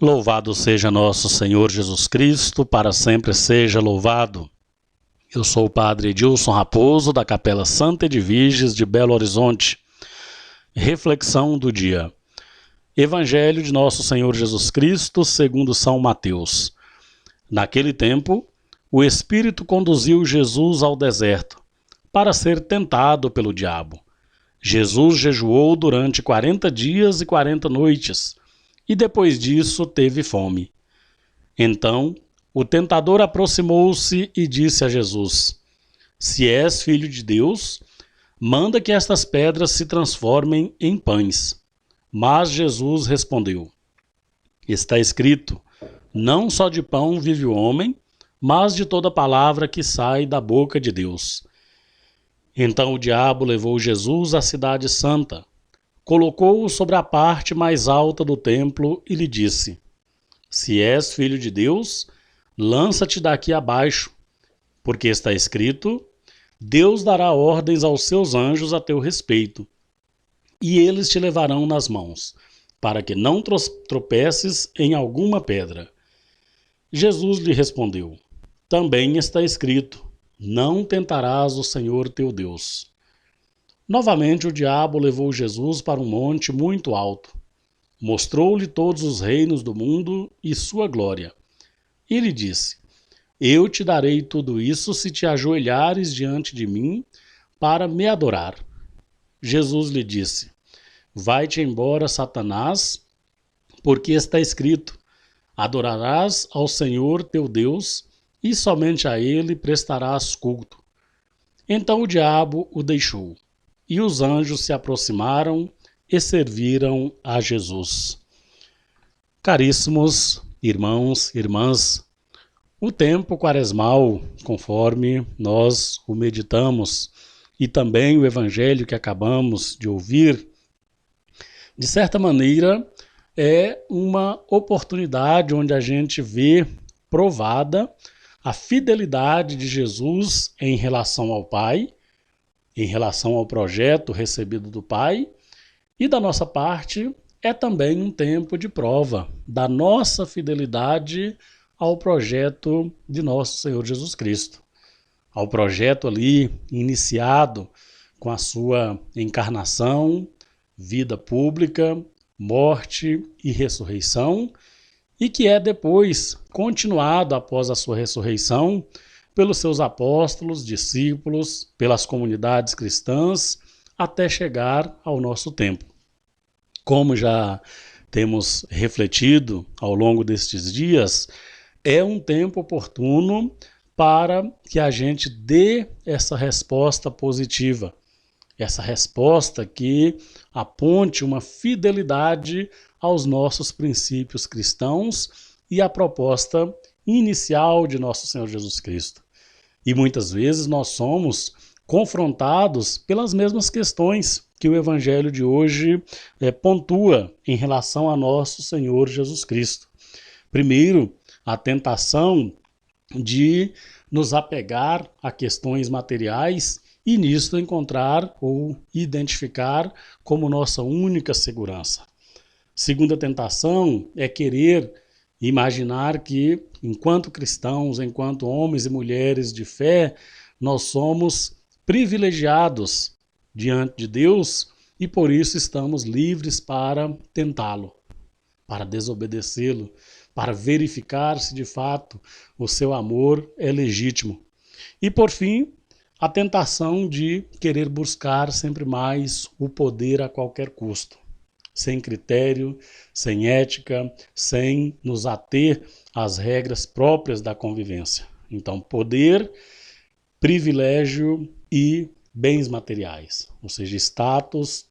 Louvado seja nosso Senhor Jesus Cristo, para sempre seja louvado. Eu sou o Padre Edilson Raposo, da Capela Santa Edviges de Belo Horizonte. Reflexão do dia. Evangelho de nosso Senhor Jesus Cristo, segundo São Mateus. Naquele tempo, o Espírito conduziu Jesus ao deserto, para ser tentado pelo diabo. Jesus jejuou durante 40 dias e 40 noites, e depois disso teve fome. Então, o tentador aproximou-se e disse a Jesus: Se és filho de Deus, manda que estas pedras se transformem em pães. Mas Jesus respondeu: Está escrito, não só de pão vive o homem, mas de toda palavra que sai da boca de Deus. Então o diabo levou Jesus à cidade santa, colocou-o sobre a parte mais alta do templo e lhe disse: Se és filho de Deus, lança-te daqui abaixo, porque está escrito: Deus dará ordens aos seus anjos a teu respeito, e eles te levarão nas mãos, para que não tropeces em alguma pedra. Jesus lhe respondeu: Também está escrito: Não tentarás o Senhor teu Deus. Novamente o diabo levou Jesus para um monte muito alto. Mostrou-lhe todos os reinos do mundo e sua glória. E lhe disse: Eu te darei tudo isso se te ajoelhares diante de mim para me adorar. Jesus lhe disse: Vai-te embora, Satanás, porque está escrito: Adorarás ao Senhor teu Deus e somente a ele prestarás culto. Então o diabo o deixou. E os anjos se aproximaram e serviram a Jesus. Caríssimos irmãos e irmãs, o tempo quaresmal, conforme nós o meditamos, e também o evangelho que acabamos de ouvir, de certa maneira, é uma oportunidade onde a gente vê provada a fidelidade de Jesus em relação ao Pai, em relação ao projeto recebido do Pai, e da nossa parte é também um tempo de prova da nossa fidelidade ao projeto de nosso Senhor Jesus Cristo, ao projeto ali iniciado com a sua encarnação, vida pública, morte e ressurreição, e que é depois continuado após a sua ressurreição pelos seus apóstolos, discípulos, pelas comunidades cristãs, até chegar ao nosso tempo. Como já temos refletido ao longo destes dias, é um tempo oportuno para que a gente dê essa resposta positiva, essa resposta que aponte uma fidelidade aos nossos princípios cristãos e à proposta inicial de nosso Senhor Jesus Cristo. E muitas vezes nós somos confrontados pelas mesmas questões que o Evangelho de hoje pontua em relação a nosso Senhor Jesus Cristo. Primeiro, a tentação de nos apegar a questões materiais e nisto encontrar ou identificar como nossa única segurança. Segunda tentação é querer imaginar que, enquanto cristãos, enquanto homens e mulheres de fé, nós somos privilegiados diante de Deus e por isso estamos livres para tentá-lo, para desobedecê-lo, para verificar se de fato o seu amor é legítimo. E por fim, a tentação de querer buscar sempre mais o poder a qualquer custo, sem critério, sem ética, sem nos ater às regras próprias da convivência. Então, poder, privilégio e bens materiais, ou seja, status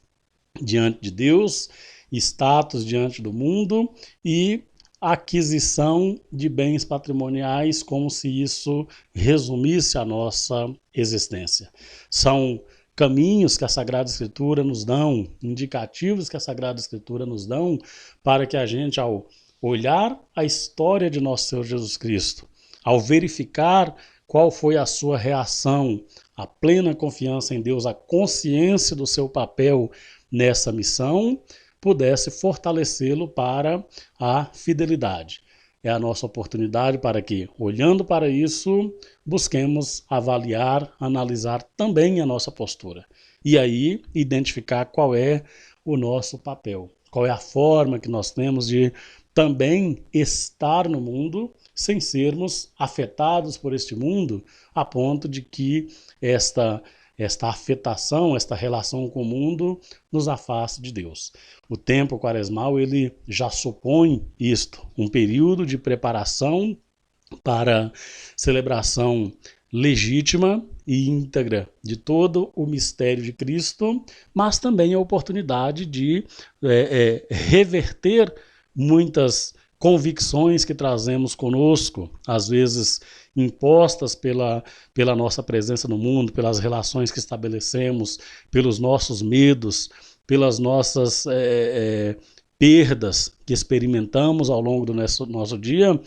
diante de Deus, status diante do mundo e aquisição de bens patrimoniais, como se isso resumisse a nossa existência. São caminhos que a Sagrada Escritura nos dão, indicativos que a Sagrada Escritura nos dão, para que a gente, ao olhar a história de nosso Senhor Jesus Cristo, ao verificar qual foi a sua reação, a plena confiança em Deus, a consciência do seu papel nessa missão, pudesse fortalecê-lo para a fidelidade. É a nossa oportunidade para que, olhando para isso, busquemos avaliar, analisar também a nossa postura. E aí, identificar qual é o nosso papel, qual é a forma que nós temos de também estar no mundo sem sermos afetados por este mundo, a ponto de que esta afetação, esta relação com o mundo nos afaste de Deus. O tempo quaresmal, ele já supõe isto, um período de preparação para celebração legítima e íntegra de todo o mistério de Cristo, mas também a oportunidade de reverter muitas convicções que trazemos conosco, às vezes impostas pela nossa presença no mundo, pelas relações que estabelecemos, pelos nossos medos, pelas nossas perdas que experimentamos ao longo do nosso dia,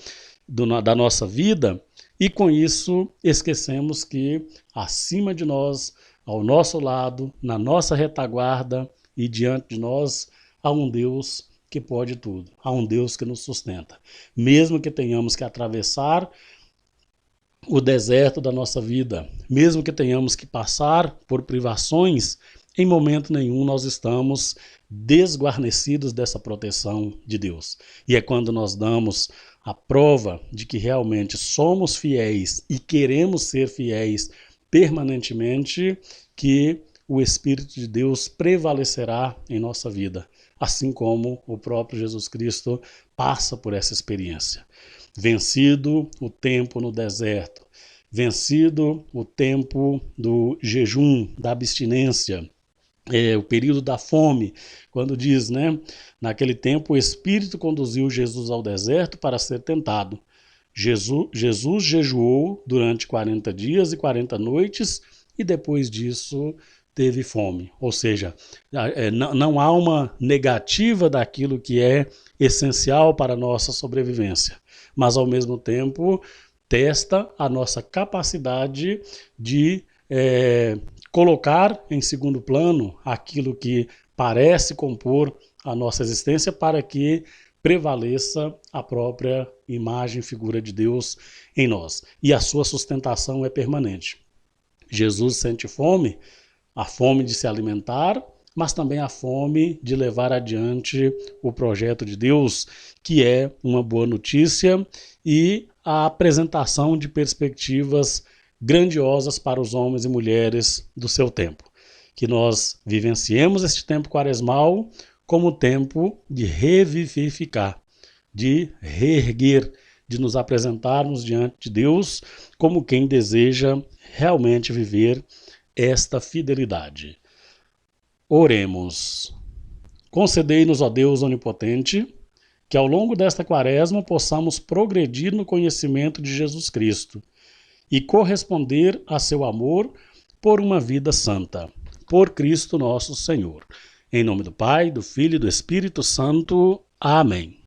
da nossa vida, e com isso esquecemos que acima de nós, ao nosso lado, na nossa retaguarda e diante de nós, há um Deus que pode tudo, há um Deus que nos sustenta. Mesmo que tenhamos que atravessar o deserto da nossa vida, mesmo que tenhamos que passar por privações, em momento nenhum nós estamos desguarnecidos dessa proteção de Deus. E é quando nós damos a prova de que realmente somos fiéis e queremos ser fiéis permanentemente, que o Espírito de Deus prevalecerá em nossa vida, assim como o próprio Jesus Cristo passa por essa experiência. Vencido o tempo no deserto, vencido o tempo do jejum, da abstinência, o período da fome, quando diz, naquele tempo o Espírito conduziu Jesus ao deserto para ser tentado. Jesus jejuou durante 40 dias e 40 noites e depois disso teve fome. Ou seja, não há uma negativa daquilo que é essencial para a nossa sobrevivência, mas ao mesmo tempo testa a nossa capacidade de colocar em segundo plano aquilo que parece compor a nossa existência para que prevaleça a própria imagem e figura de Deus em nós. E a sua sustentação é permanente. Jesus sente fome, a fome de se alimentar, mas também a fome de levar adiante o projeto de Deus, que é uma boa notícia e a apresentação de perspectivas grandiosas para os homens e mulheres do seu tempo. Que nós vivenciemos este tempo quaresmal como tempo de revivificar, de reerguer, de nos apresentarmos diante de Deus como quem deseja realmente viver esta fidelidade. Oremos. Concedei-nos, ó Deus onipotente, que ao longo desta quaresma possamos progredir no conhecimento de Jesus Cristo e corresponder a seu amor por uma vida santa. Por Cristo nosso Senhor. Em nome do Pai, do Filho e do Espírito Santo. Amém.